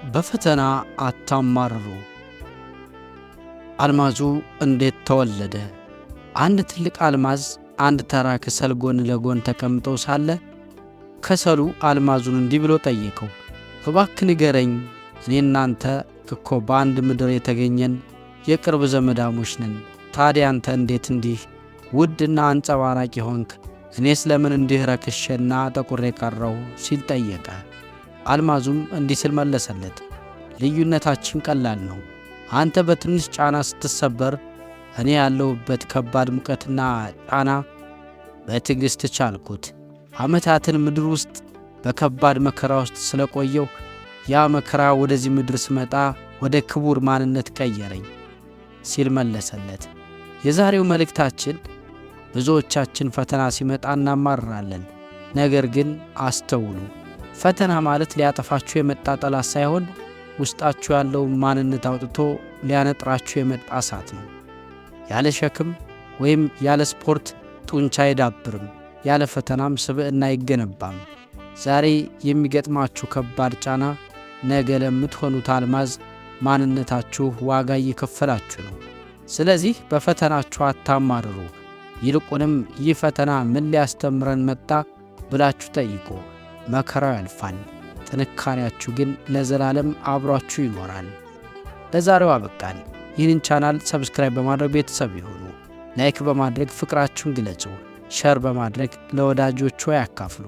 በፈተና አታማርሩ። አልማዙ እንዴት ተወለደ? አንድ ትልቅ አልማዝ አንድ ተራ ከሰል ጎን ለጎን ተቀምጠው ሳለ ከሰሉ አልማዙን እንዲህ ብሎ ጠየቀው፣ እባክህ ንገረኝ፣ እኔ እናንተ እኮ በአንድ ምድር የተገኘን የቅርብ ዘመዳሞች ነን። ታዲያ አንተ እንዴት እንዲህ ውድና አንጸባራቂ ሆንክ? እኔስ ለምን እንዲህ ረክሼና ጠቁሬ ቀረው? ሲል ጠየቀ። አልማዙም እንዲህ ሲል መለሰለት፣ ልዩነታችን ቀላል ነው። አንተ በትንሽ ጫና ስትሰበር፣ እኔ ያለሁበት ከባድ ሙቀትና ጫና በትዕግሥት ቻልኩት። ዓመታትን ምድር ውስጥ በከባድ መከራ ውስጥ ስለቆየው ያ መከራ ወደዚህ ምድር ስመጣ ወደ ክቡር ማንነት ቀየረኝ ሲል መለሰለት። የዛሬው መልእክታችን ብዙዎቻችን ፈተና ሲመጣ እናማርራለን። ነገር ግን አስተውሉ፣ ፈተና ማለት ሊያጠፋችሁ የመጣ ጠላት ሳይሆን ውስጣችሁ ያለውን ማንነት አውጥቶ ሊያነጥራችሁ የመጣ እሳት ነው። ያለ ሸክም ወይም ያለ ስፖርት ጡንቻ አይዳብርም፣ ያለ ፈተናም ስብዕና አይገነባም። ዛሬ የሚገጥማችሁ ከባድ ጫና ነገ ለምትሆኑት አልማዝ ማንነታችሁ ዋጋ እየከፈላችሁ ነው። ስለዚህ በፈተናችሁ አታማርሩ። ይልቁንም ይህ ፈተና ምን ሊያስተምረን መጣ ብላችሁ ጠይቁ። መከራው ያልፋል፣ ጥንካሬያችሁ ግን ለዘላለም አብሯችሁ ይኖራል። ለዛሬው አበቃን። ይህንን ቻናል ሰብስክራይብ በማድረግ ቤተሰብ ይሁኑ። ላይክ በማድረግ ፍቅራችሁን ግለጹ። ሸር በማድረግ ለወዳጆቹ ያካፍሉ።